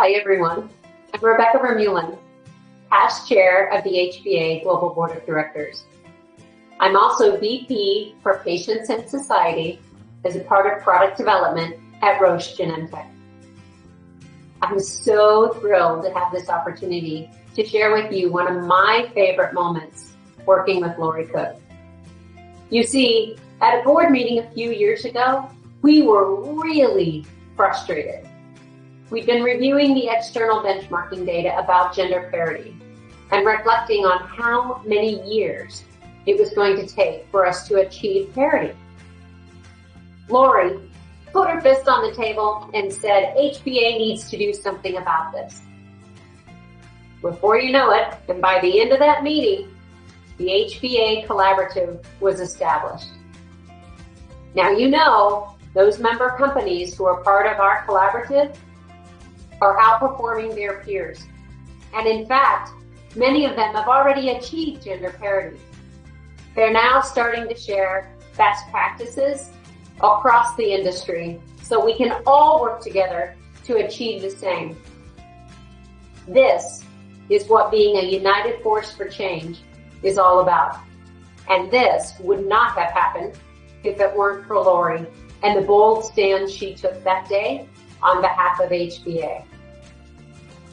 Hi, everyone. I'm Rebecca Vermeulen, past chair of the HBA Global Board of Directors. I'm also VP for Patients and Society as a part of product development at Roche Genentech. I'm so thrilled to have this opportunity to share with you one of my favorite moments working with Laurie Cooke. You see, at a board meeting a few years ago, we were really frustrated. We'd been reviewing the external benchmarking data about gender parity and reflecting on how many years it was going to take for us to achieve parity. Laurie put her fist on the table and said, HBA needs to do something about this. Before you know it, and by the end of that meeting, the HBA Collaborative was established. Now you know those member companies who are part of our collaborative are outperforming their peers. And in fact, many of them have already achieved gender parity. They're now starting to share best practices across the industry so we can all work together to achieve the same. This is what being a united force for change is all about. And this would not have happened if it weren't for Laurie and the bold stand she took that day on behalf of HBA.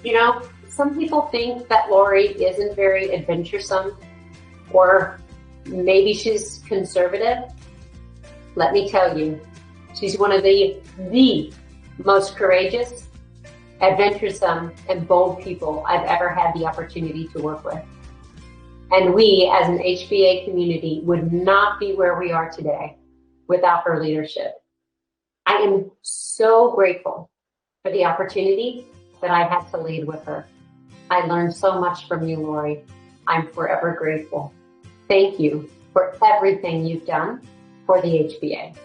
You know, some people think that Laurie isn't very adventuresome, or maybe she's conservative. Let me tell you, she's one of the most courageous, adventuresome, and bold people I've ever had the opportunity to work with. And we, as an HBA community, would not be where we are today without her leadership. I am so grateful for the opportunity that I had to lead with her. I learned so much from you, Laurie. I'm forever grateful. Thank you for everything you've done for the HBA.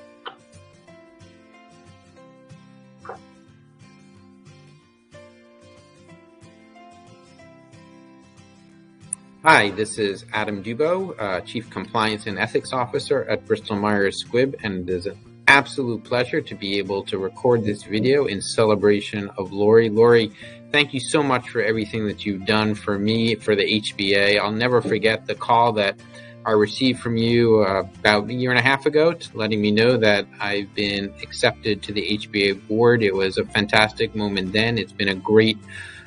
Hi, this is Adam Dubo, Chief Compliance and Ethics Officer at Bristol Myers Squibb, and it is an absolute pleasure to be able to record this video in celebration of Laurie. Laurie, thank you so much for everything that you've done for me, for the HBA. I'll never forget the call that I received from you about a year and a half ago, letting me know that I've been accepted to the HBA board. It was a fantastic moment then. It's been a great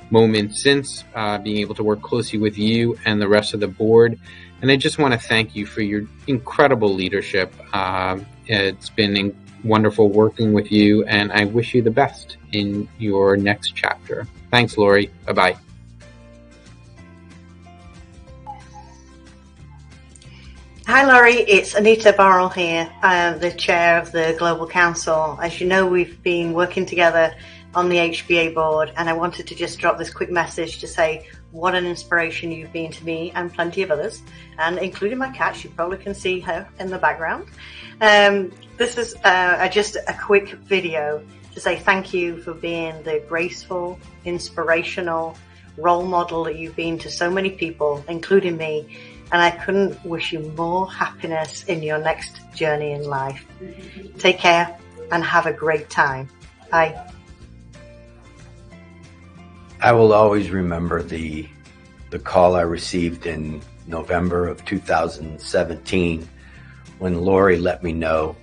moment since, being able to work closely with you and the rest of the board. And I just want to thank you for your incredible leadership. It's been wonderful working with you, and I wish you the best in your next chapter. Thanks, Laurie. Bye-bye. Hi, Laurie. It's Anita Barrell here. I am the chair of the Global Council. As you know, we've been working together on the HBA board, and I wanted to just drop this quick message to say what an inspiration you've been to me and plenty of others, and including my cat. You probably can see her in the background. This is just a quick video to say thank you for being the graceful, inspirational role model that you've been to so many people, including me. And I couldn't wish you more happiness in your next journey in life. Take care and have a great time. Bye. I will always remember the call I received in November of 2017 when Laurie let me know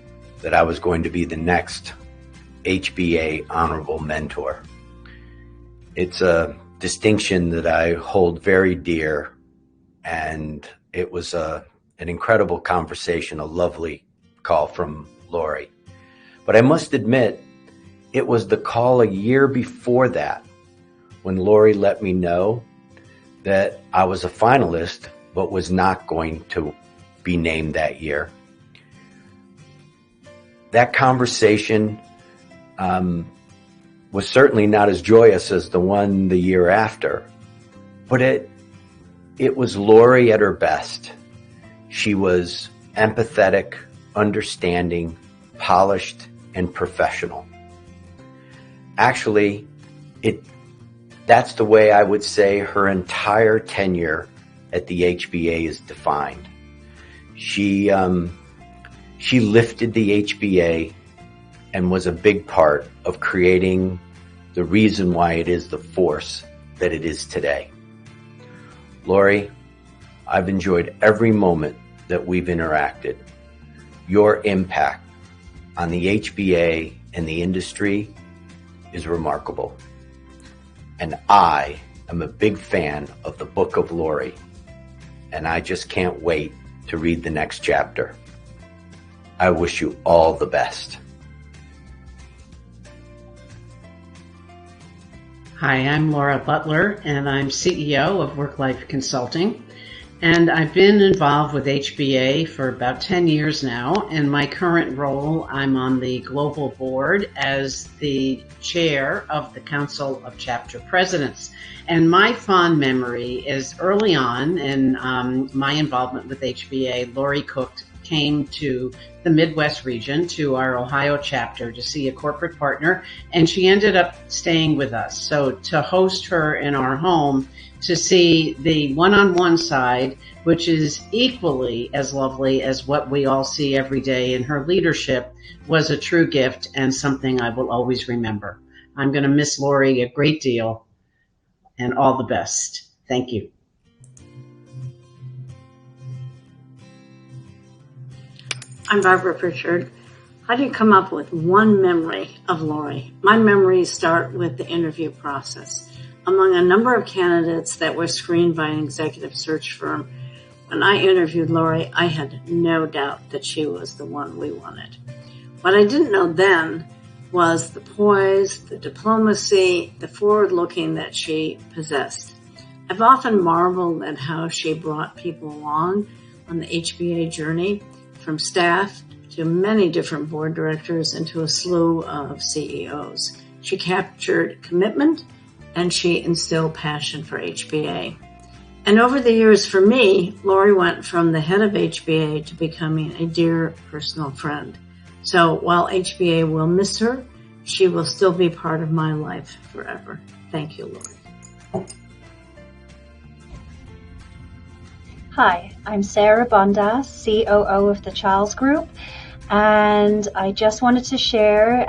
that I was going to be the next HBA Honorable Mentor. It's a distinction that I hold very dear, and it was an incredible conversation, a lovely call from Laurie. But I must admit, it was the call a year before that when Laurie let me know that I was a finalist, but was not going to be named that year. That conversation was certainly not as joyous as the one the year after, but it was Laurie at her best. She was empathetic, understanding, polished, and professional. Actually, that's the way I would say her entire tenure at the HBA is defined. She lifted the HBA and was a big part of creating the reason why it is the force that it is today. Laurie, I've enjoyed every moment that we've interacted. Your impact on the HBA and the industry is remarkable. And I am a big fan of the Book of Laurie, and I just can't wait to read the next chapter. I wish you all the best. Hi, I'm Laura Butler, and I'm CEO of Work Life Consulting. And I've been involved with HBA for about 10 years now. In my current role, I'm on the global board as the chair of the Council of Chapter Presidents. And my fond memory is early on in my involvement with HBA, Laurie Cooke came to the Midwest region, to our Ohio chapter, to see a corporate partner, and she ended up staying with us. So to host her in our home, to see the one-on-one side, which is equally as lovely as what we all see every day in her leadership, was a true gift and something I will always remember. I'm going to miss Laurie a great deal, and all the best. Thank you. I'm Barbara Pritchard. How do you come up with one memory of Laurie? My memories start with the interview process. Among a number of candidates that were screened by an executive search firm, when I interviewed Laurie, I had no doubt that she was the one we wanted. What I didn't know then was the poise, the diplomacy, the forward-looking that she possessed. I've often marveled at how she brought people along on the HBA journey, from staff to many different board directors and to a slew of CEOs. She captured commitment and she instilled passion for HBA. And over the years for me, Laurie went from the head of HBA to becoming a dear personal friend. So while HBA will miss her, she will still be part of my life forever. Thank you, Laurie. Hi, I'm Sarah Bondas, COO of the Charles Group, and I just wanted to share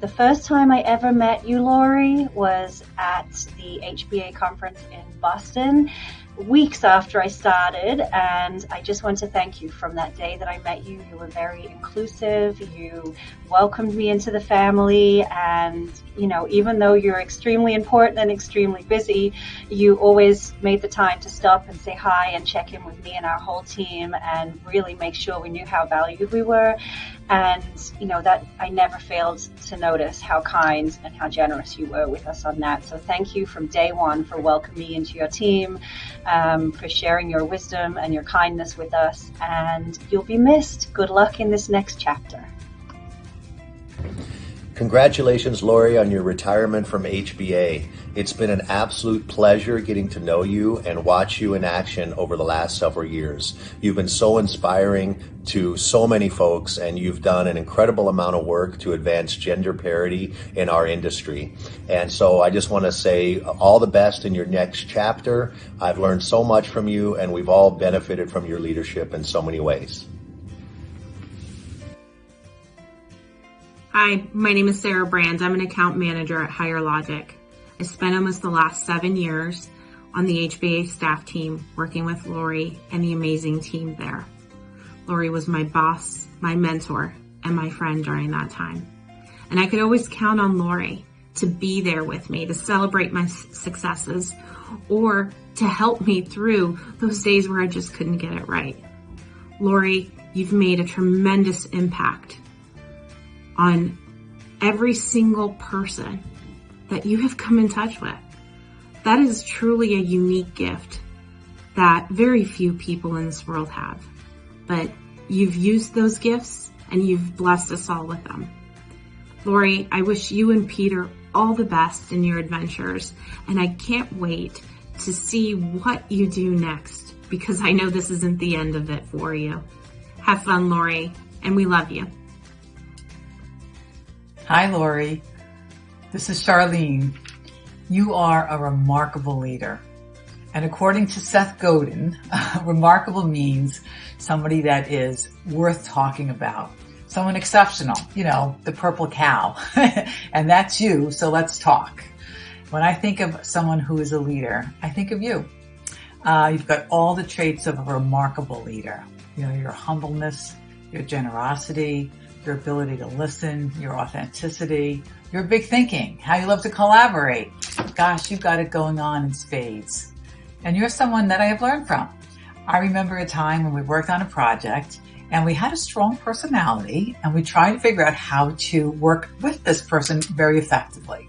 the first time I ever met you, Laurie, was at the HBA conference in Boston, weeks after I started, and I just want to thank you from that day that I met you. You were very inclusive, you welcomed me into the family, and even though you're extremely important and extremely busy, you always made the time to stop and say hi and check in with me and our whole team and really make sure we knew how valued we were. And that I never failed to notice how kind and how generous you were with us on that. So thank you from day one for welcoming me into your team, for sharing your wisdom and your kindness with us, and you'll be missed. Good luck in this next chapter. Congratulations, Laurie, on your retirement from HBA. It's been an absolute pleasure getting to know you and watch you in action over the last several years. You've been so inspiring to so many folks, and you've done an incredible amount of work to advance gender parity in our industry. And so I just want to say all the best in your next chapter. I've learned so much from you, and we've all benefited from your leadership in so many ways. Hi, my name is Sarah Brands. I'm an account manager at Higher Logic. I spent almost the last 7 years on the HBA staff team working with Laurie and the amazing team there. Laurie was my boss, my mentor, and my friend during that time. And I could always count on Laurie to be there with me, to celebrate my successes, or to help me through those days where I just couldn't get it right. Laurie, you've made a tremendous impact on every single person that you have come in touch with. That is truly a unique gift that very few people in this world have. But you've used those gifts and you've blessed us all with them. Laurie, I wish you and Peter all the best in your adventures, and I can't wait to see what you do next, because I know this isn't the end of it for you. Have fun, Laurie, and we love you. Hi, Laurie. This is Charlene. You are a remarkable leader. And according to Seth Godin, remarkable means somebody that is worth talking about. someone exceptional, the purple cow. And that's you, so let's talk. When I think of someone who is a leader, I think of you. You've got all the traits of a remarkable leader. Your humbleness, your generosity, your ability to listen, your authenticity, your big thinking, how you love to collaborate. Gosh, you've got it going on in spades. And you're someone that I have learned from. I remember a time when we worked on a project and we had a strong personality and we tried to figure out how to work with this person very effectively.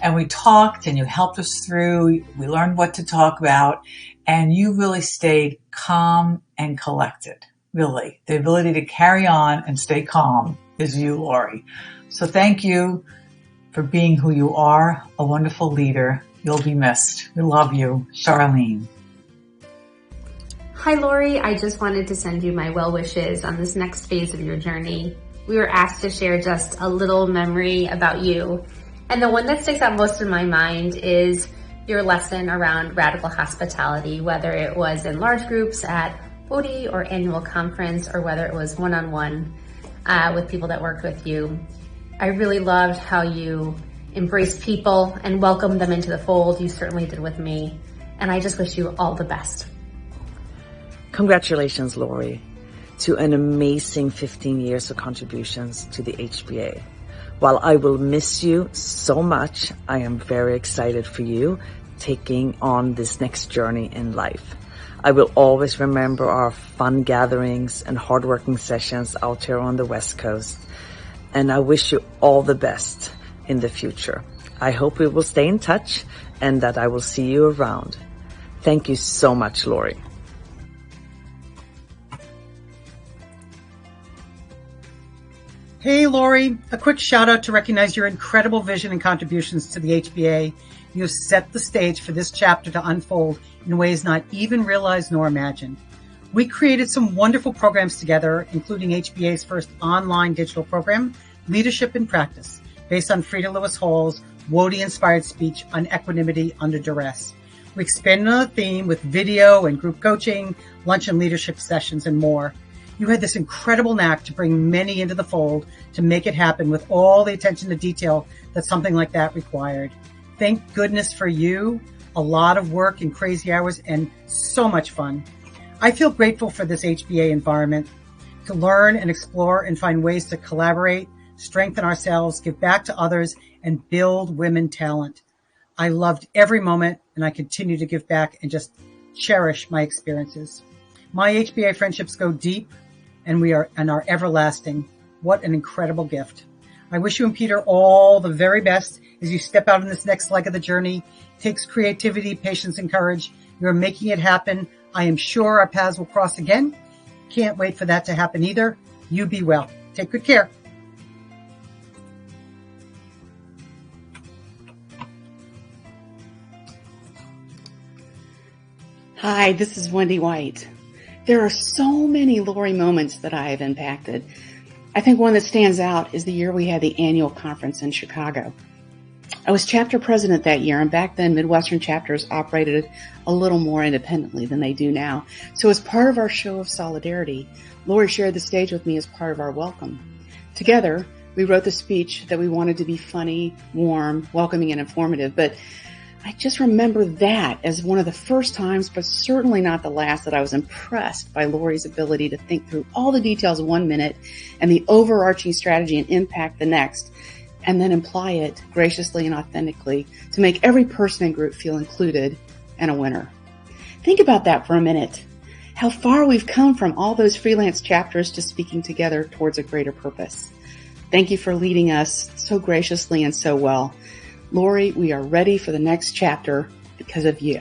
And we talked and you helped us through. We learned what to talk about and you really stayed calm and collected. Really, the ability to carry on and stay calm is you, Laurie. So thank you for being who you are, a wonderful leader. You'll be missed. We love you. Charlene. Hi, Laurie. I just wanted to send you my well wishes on this next phase of your journey. We were asked to share just a little memory about you. And the one that sticks out most in my mind is your lesson around radical hospitality, whether it was in large groups at ODI or annual conference, or whether it was one-on-one with people that worked with you. I really loved how you embraced people and welcomed them into the fold. You certainly did with me. And I just wish you all the best. Congratulations, Laurie, to an amazing 15 years of contributions to the HBA. While I will miss you so much, I am very excited for you taking on this next journey in life. I will always remember our fun gatherings and hardworking sessions out here on the West Coast. And I wish you all the best in the future. I hope we will stay in touch and that I will see you around. Thank you so much, Laurie. Hey, Laurie, a quick shout out to recognize your incredible vision and contributions to the HBA. You have set the stage for this chapter to unfold in ways not even realized nor imagined. We created some wonderful programs together, including HBA's first online digital program, Leadership in Practice, based on Frida Lewis Hall's WODI-inspired speech on equanimity under duress. We expanded on the theme with video and group coaching, lunch and leadership sessions, and more. You had this incredible knack to bring many into the fold to make it happen with all the attention to detail that something like that required. Thank goodness for you. A lot of work and crazy hours and so much fun. I feel grateful for this HBA environment to learn and explore and find ways to collaborate, strengthen ourselves, give back to others, and build women talent. I loved every moment and I continue to give back and just cherish my experiences. My HBA friendships go deep and are everlasting. What an incredible gift. I wish you and Peter all the very best as you step out in this next leg of the journey. It takes creativity, patience, and courage. You're making it happen. I am sure our paths will cross again. Can't wait for that to happen either. You be well. Take good care. Hi, this is Wendy White. There are so many Laurie moments that I have impacted. I think one that stands out is the year we had the annual conference in Chicago. I was chapter president that year, and back then Midwestern chapters operated a little more independently than they do now. So as part of our show of solidarity, Laurie shared the stage with me as part of our welcome. Together, we wrote the speech that we wanted to be funny, warm, welcoming, and informative, but I just remember that as one of the first times, but certainly not the last, that I was impressed by Laurie's ability to think through all the details 1 minute and the overarching strategy and impact the next, and then apply it graciously and authentically to make every person and group feel included and a winner. Think about that for a minute. How far we've come from all those freelance chapters to speaking together towards a greater purpose. Thank you for leading us so graciously and so well. Laurie, we are ready for the next chapter because of you.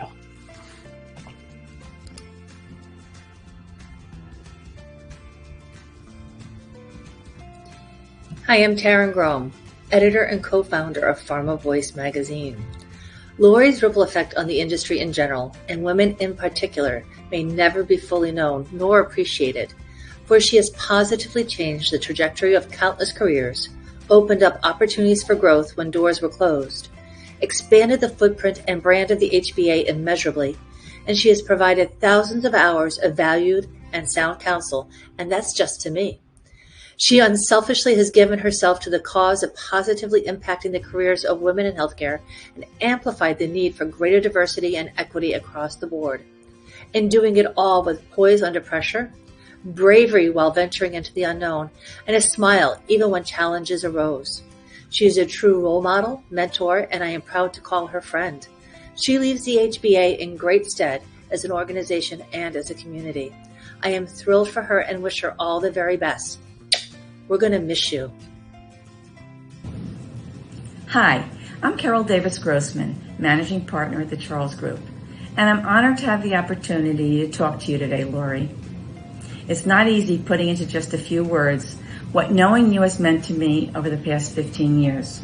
Hi, I'm Taryn Grom, editor and co-founder of Pharma Voice magazine. Laurie's ripple effect on the industry in general, and women in particular, may never be fully known nor appreciated, for she has positively changed the trajectory of countless careers, opened up opportunities for growth when doors were closed, expanded the footprint and brand of the HBA immeasurably, and she has provided thousands of hours of valued and sound counsel, and that's just to me. She unselfishly has given herself to the cause of positively impacting the careers of women in healthcare and amplified the need for greater diversity and equity across the board. In doing it all with poise under pressure, bravery while venturing into the unknown, and a smile even when challenges arose. She is a true role model, mentor, and I am proud to call her friend. She leaves the HBA in great stead as an organization and as a community. I am thrilled for her and wish her all the very best. We're going to miss you. Hi, I'm Carol Davis Grossman, Managing Partner at the Charles Group, and I'm honored to have the opportunity to talk to you today, Laurie. It's not easy putting into just a few words what knowing you has meant to me over the past 15 years.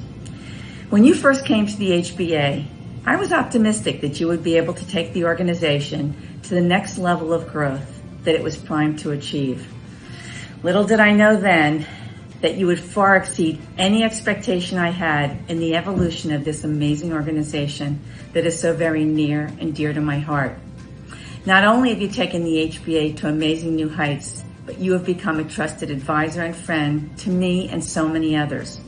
When you first came to the HBA, I was optimistic that you would be able to take the organization to the next level of growth that it was primed to achieve. Little did I know then that you would far exceed any expectation I had in the evolution of this amazing organization that is so very near and dear to my heart. Not only have you taken the HBA to amazing new heights, but you have become a trusted advisor and friend to me and so many others.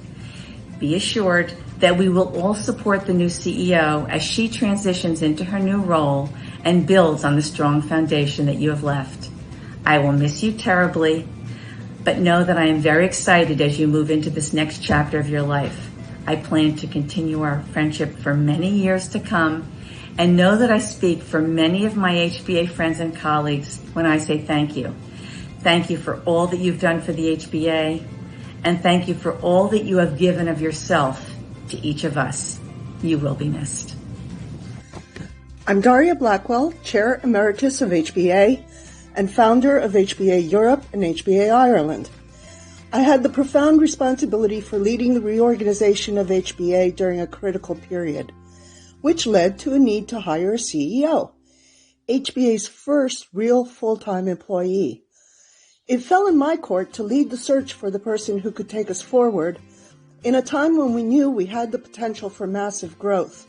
Be assured that we will all support the new CEO as she transitions into her new role and builds on the strong foundation that you have left. I will miss you terribly, but know that I am very excited as you move into this next chapter of your life. I plan to continue our friendship for many years to come, and know that I speak for many of my HBA friends and colleagues when I say thank you. Thank you for all that you've done for the HBA, and thank you for all that you have given of yourself to each of us. You will be missed. I'm Daria Blackwell, Chair Emeritus of HBA and founder of HBA Europe and HBA Ireland. I had the profound responsibility for leading the reorganization of HBA during a critical period, which led to a need to hire a CEO, HBA's first real full-time employee. It fell in my court to lead the search for the person who could take us forward in a time when we knew we had the potential for massive growth.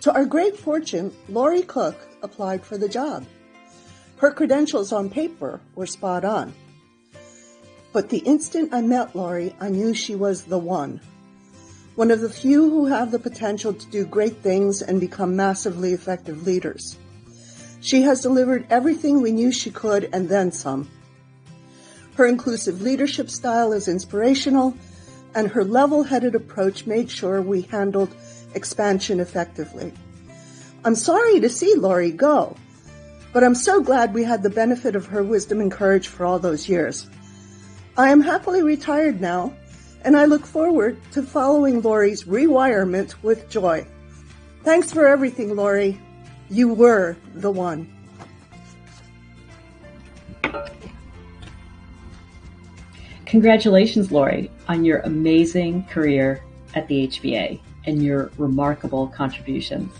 To our great fortune, Laurie Cooke applied for the job. Her credentials on paper were spot on. But the instant I met Laurie, I knew she was the one of the few who have the potential to do great things and become massively effective leaders. She has delivered everything we knew she could and then some. Her inclusive leadership style is inspirational, and her level-headed approach made sure we handled expansion effectively. I'm sorry to see Laurie go, but I'm so glad we had the benefit of her wisdom and courage for all those years. I am happily retired now, and I look forward to following Laurie's rewirement with joy. Thanks for everything, Laurie. You were the one. Congratulations, Laurie, on your amazing career at the HBA and your remarkable contributions.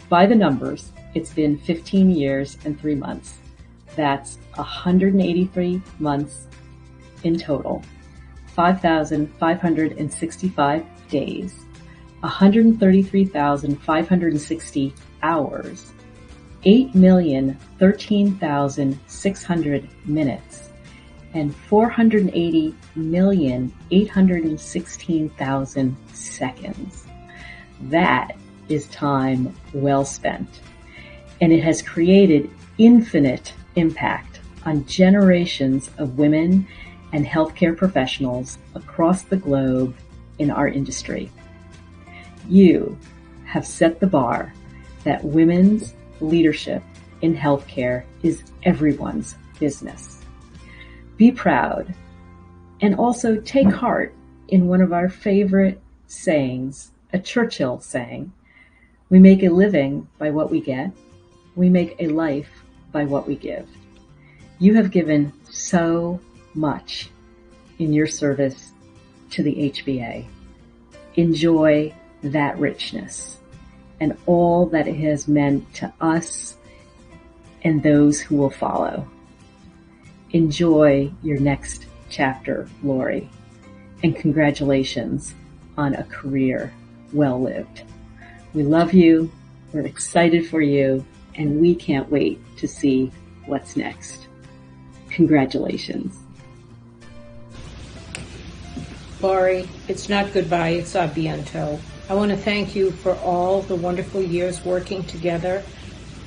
By the numbers, it's been 15 years and 3 months. That's 183 months in total, 5,565 days, 133,560 hours, 8,013,600 minutes, and 480,816,000 seconds. That is time well spent. And it has created infinite impact on generations of women and healthcare professionals across the globe in our industry. You have set the bar that women's leadership in healthcare is everyone's business. Be proud and also take heart in one of our favorite sayings, a Churchill saying, "We make a living by what we get. We make a life by what we give." You have given so much in your service to the HBA. Enjoy that richness and all that it has meant to us and those who will follow. Enjoy your next chapter, Laurie, and congratulations on a career well lived. We love you, we're excited for you, and we can't wait to see what's next. Congratulations. Laurie, it's not goodbye, it's a bientôt. I want to thank you for all the wonderful years working together.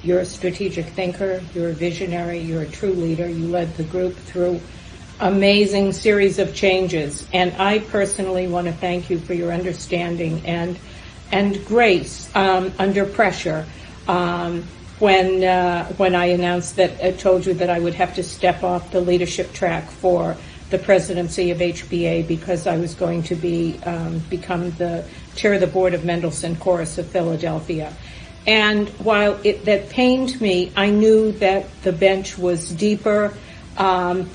You're a strategic thinker, you're a visionary, you're a true leader. You led the group through amazing series of changes. And I personally want to thank you for your understanding and grace under pressure. When I announced that, I told you that I would have to step off the leadership track for the presidency of HBA because I was going to become the chair of the board of Mendelssohn Chorus of Philadelphia. And while that pained me, I knew that the bench was deeper with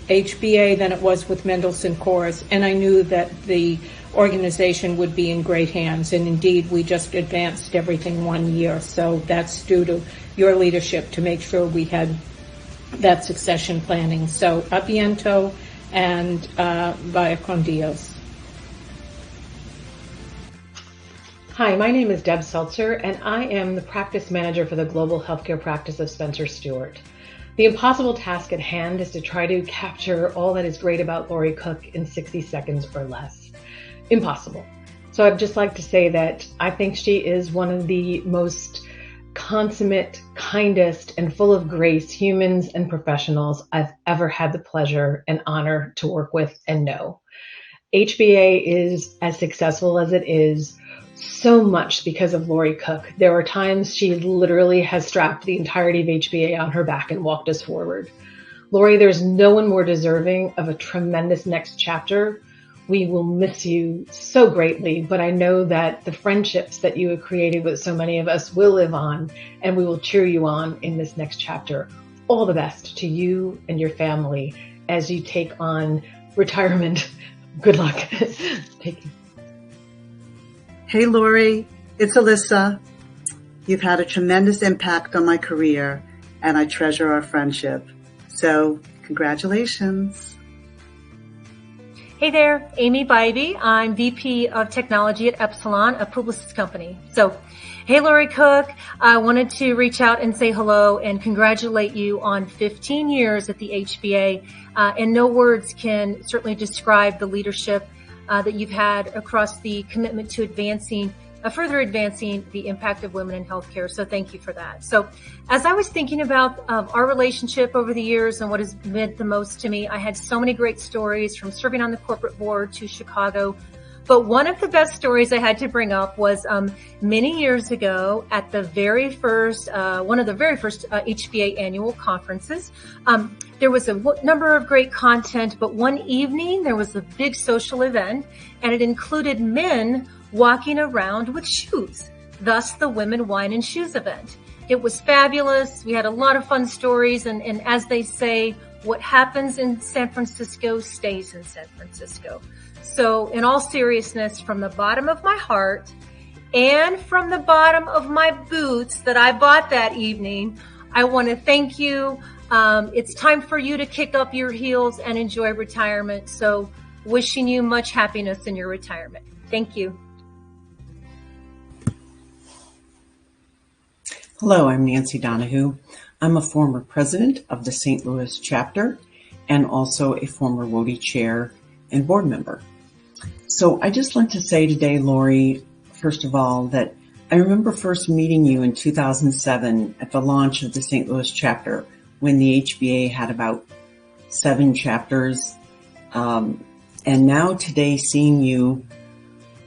HBA than it was with Mendelssohn Chorus, and I knew that the organization would be in great hands. And indeed, we just advanced everything 1 year. So that's due to your leadership to make sure we had that succession planning. So a bientôt and vaya con Dios. Hi, my name is Deb Seltzer, and I am the practice manager for the global healthcare practice of Spencer Stuart. The impossible task at hand is to try to capture all that is great about Laurie Cooke in 60 seconds or less. Impossible. So I'd just like to say that I think she is one of the most consummate, kindest, and full of grace humans and professionals I've ever had the pleasure and honor to work with and know. HBA is as successful as it is so much because of Laurie Cooke. There are times she literally has strapped the entirety of HBA on her back and walked us forward. Laurie, there's no one more deserving of a tremendous next chapter. We will miss you so greatly, but I know that the friendships that you have created with so many of us will live on, and we will cheer you on in this next chapter. All the best to you and your family as you take on retirement. Good luck. Take care. Hey, Laurie, it's Alyssa. You've had a tremendous impact on my career, and I treasure our friendship. So, congratulations. Hey there, Amy Bybee. I'm VP of Technology at Epsilon, a Publicis company. So, hey, Laurie Cooke, I wanted to reach out and say hello and congratulate you on 15 years at the HBA. And no words can certainly describe the leadership that you've had across the commitment to further advancing the impact of women in healthcare. So thank you for that. So as I was thinking about our relationship over the years and what has meant the most to me, I had so many great stories from serving on the corporate board to Chicago. But one of the best stories I had to bring up was many years ago at the very first, one of the very first HBA annual conferences. There was a number of great content, but one evening there was a big social event, and it included men walking around with shoes, thus the Women, Wine, and Shoes event. It was fabulous. We had a lot of fun stories, and as they say, what happens in San Francisco stays in San Francisco. So in all seriousness, from the bottom of my heart and from the bottom of my boots that I bought that evening, I want to thank you. It's time for you to kick up your heels and enjoy retirement. So wishing you much happiness in your retirement. Thank you. Hello, I'm Nancy Donahue. I'm a former president of the St. Louis chapter and also a former WOTI chair and board member. So I just want to say today, Laurie, first of all, that I remember first meeting you in 2007 at the launch of the St. Louis chapter when the HBA had about 7 chapters. And now today seeing you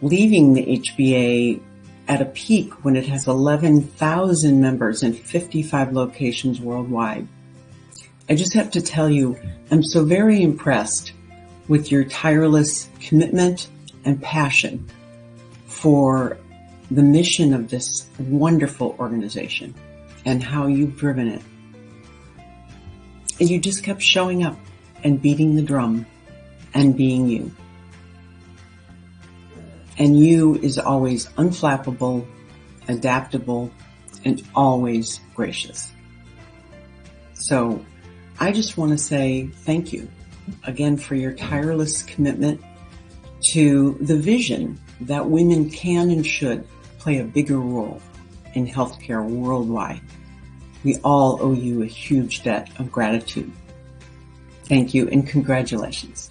leaving the HBA at a peak when it has 11,000 members in 55 locations worldwide. I just have to tell you, I'm so very impressed with your tireless commitment and passion for the mission of this wonderful organization and how you've driven it. And you just kept showing up and beating the drum and being you. And you is always unflappable, adaptable, and always gracious. So I just want to say thank you again for your tireless commitment to the vision that women can and should play a bigger role in healthcare worldwide. We all owe you a huge debt of gratitude. Thank you and congratulations.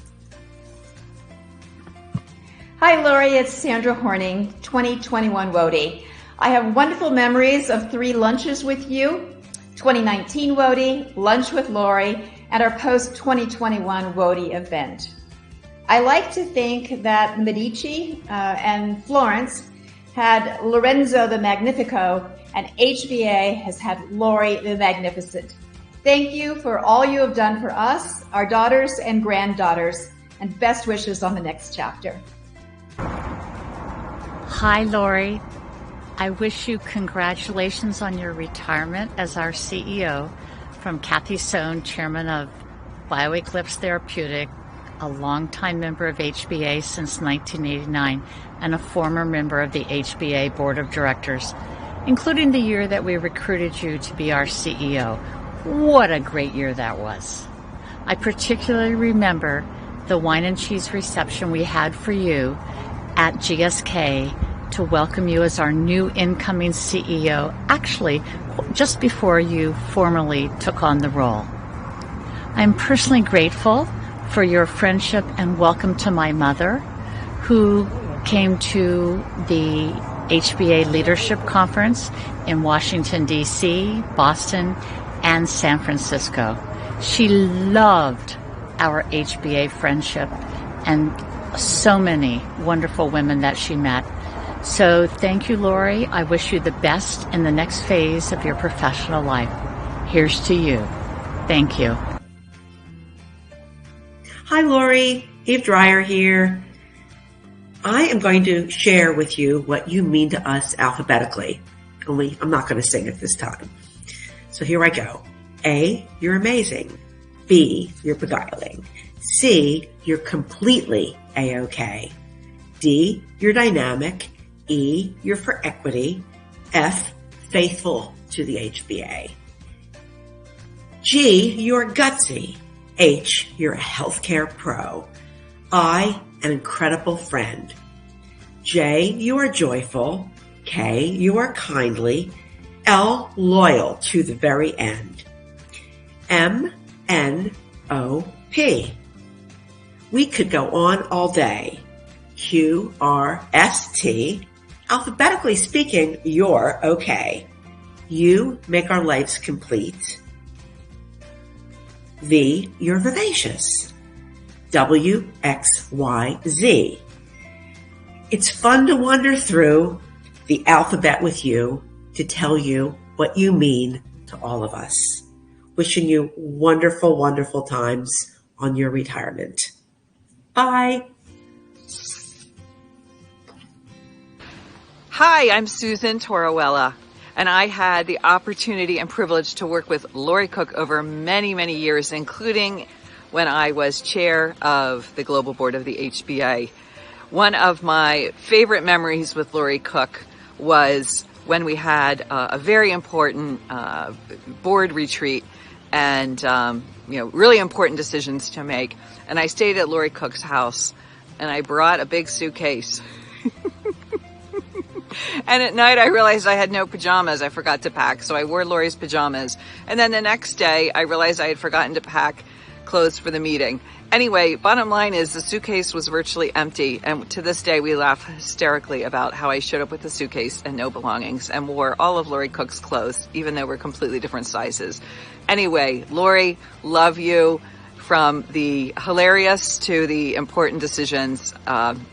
Hi, Laurie. It's Sandra Horning, 2021 WODI. I have wonderful memories of 3 lunches with you, 2019 WODI, Lunch with Laurie, and our post-2021 WODI event. I like to think that Medici and Florence had Lorenzo the Magnifico, and HBA has had Laurie the Magnificent. Thank you for all you have done for us, our daughters and granddaughters, and best wishes on the next chapter. Hi, Laurie. I wish you congratulations on your retirement as our CEO. From Kathy Sohn, Chairman of BioEclipse Therapeutic, a longtime member of HBA since 1989, and a former member of the HBA Board of Directors, including the year that we recruited you to be our CEO. What a great year that was. I particularly remember the wine and cheese reception we had for you at GSK to welcome you as our new incoming CEO, actually just before you formally took on the role. I'm personally grateful for your friendship and welcome to my mother, who came to the HBA Leadership Conference in Washington, D.C., Boston, and San Francisco. She loved our HBA friendship and so many wonderful women that she met. So thank you, Laurie. I wish you the best in the next phase of your professional life. Here's to you. Thank you. Hi, Laurie. Eve Dreyer here. I am going to share with you what you mean to us alphabetically, only I'm not going to sing it this time. So here I go. A, you're amazing. B, you're beguiling. C, you're completely A-OK. D, you're dynamic. E, you're for equity. F, faithful to the HBA. G, you're gutsy. H, you're a healthcare pro. I, an incredible friend. J, you are joyful. K, you are kindly. L, loyal to the very end. M, N, O, P. We could go on all day. Q, R, S, T. Alphabetically speaking, you're okay. You make our lives complete. V, you're vivacious. W, X, Y, Z. It's fun to wander through the alphabet with you to tell you what you mean to all of us. Wishing you wonderful, wonderful times on your retirement. Bye. Hi, I'm Susan Torruella, and I had the opportunity and privilege to work with Laurie Cooke over many, many years, including when I was chair of the global board of the HBA. One of my favorite memories with Laurie Cooke was when we had a very important board retreat and really important decisions to make. And I stayed at Laurie Cooke's house, and I brought a big suitcase. And at night I realized I had no pajamas. I forgot to pack, so I wore Laurie's pajamas. And then the next day I realized I had forgotten to pack clothes for the meeting. Anyway, bottom line is the suitcase was virtually empty, and to this day we laugh hysterically about how I showed up with a suitcase and no belongings and wore all of Laurie Cooke's clothes, even though we're completely different sizes. Anyway, Laurie, love you. From the hilarious to the important decisions,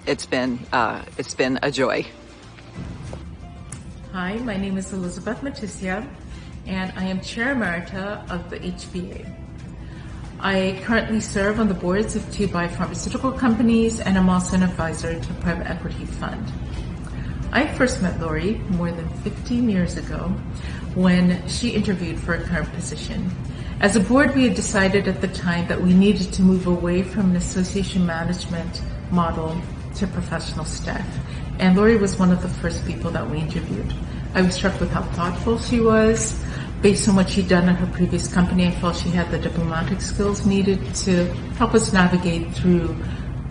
it's been a joy. Hi, my name is Elizabeth Matisia, and I am Chair Emerita of the HBA. I currently serve on the boards of 2 biopharmaceutical companies, and I'm also an advisor to a private equity fund. I first met Laurie more than 15 years ago when she interviewed for a current position. As a board, we had decided at the time that we needed to move away from an association management model to professional staff. And Laurie was one of the first people that we interviewed. I was struck with how thoughtful she was. Based on what she'd done at her previous company, I felt she had the diplomatic skills needed to help us navigate through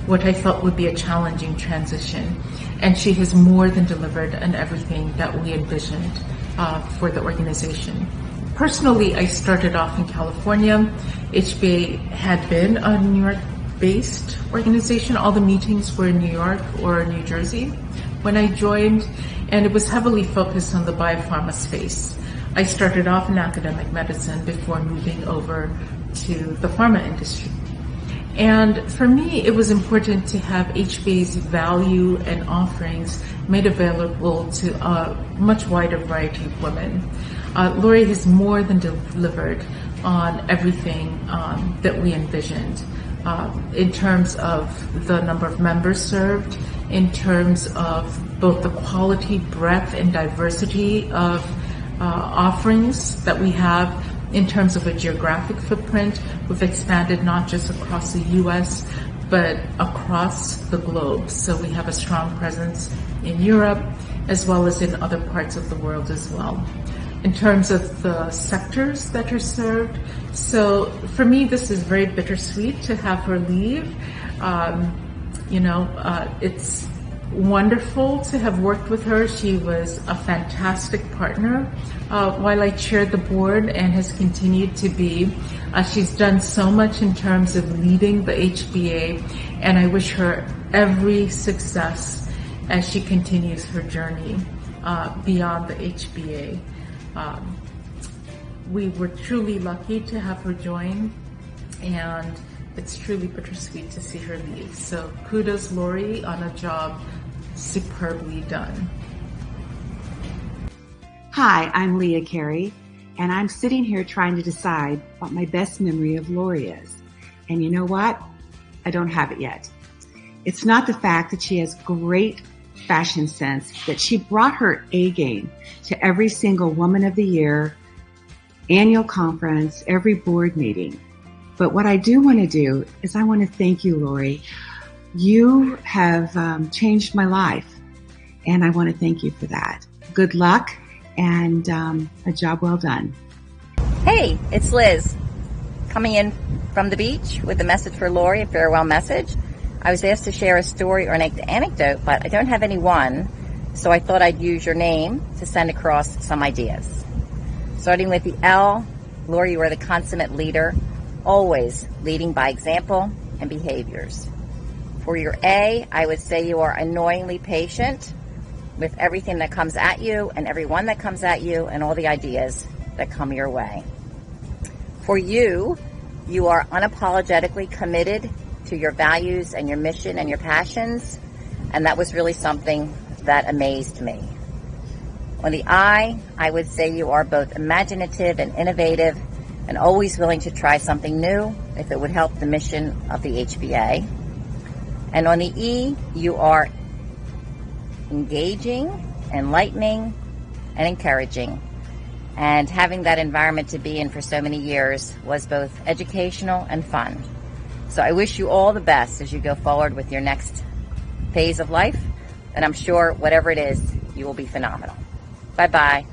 what I felt would be a challenging transition. And she has more than delivered on everything that we envisioned for the organization. Personally, I started off in California. HBA had been a New York based organization. All the meetings were in New York or New Jersey when I joined, and it was heavily focused on the biopharma space. I started off in academic medicine before moving over to the pharma industry. And for me, it was important to have HBA's value and offerings made available to a much wider variety of women. Laurie has more than delivered on everything that we envisioned in terms of the number of members served, in terms of both the quality, breadth, and diversity of offerings that we have. In terms of a geographic footprint, we've expanded not just across the U.S., but across the globe. So we have a strong presence in Europe as well as in other parts of the world as well. In terms of the sectors that are served, so for me, this is very bittersweet to have her leave. It's wonderful to have worked with her. She was a fantastic partner while I chaired the board and has continued to be. She's done so much in terms of leading the HBA, and I wish her every success as she continues her journey beyond the HBA. We were truly lucky to have her join, and it's truly bittersweet to see her leave. So kudos, Laurie, on a job superbly done. Hi, I'm Leah Carey, and I'm sitting here trying to decide what my best memory of Laurie is. And you know what? I don't have it yet. It's not the fact that she has great fashion sense, that she brought her A game to every single Woman of the Year, annual conference, every board meeting. But what I do want to do is I want to thank you, Laurie. You have changed my life, and I want to thank you for that. Good luck, and a job well done. Hey, it's Liz, coming in from the beach with a message for Laurie, a farewell message. I was asked to share a story or an anecdote, but I don't have any one, so I thought I'd use your name to send across some ideas. Starting with the L, Laurie, you are the consummate leader, always leading by example and behaviors. For your A, I would say you are annoyingly patient with everything that comes at you and everyone that comes at you and all the ideas that come your way. For you, you are unapologetically committed to your values and your mission and your passions, and that was really something that amazed me. On the I would say you are both imaginative and innovative and always willing to try something new if it would help the mission of the HBA. And on the E, you are engaging, enlightening, and encouraging. And having that environment to be in for so many years was both educational and fun. So I wish you all the best as you go forward with your next phase of life. And I'm sure whatever it is, you will be phenomenal. Bye-bye.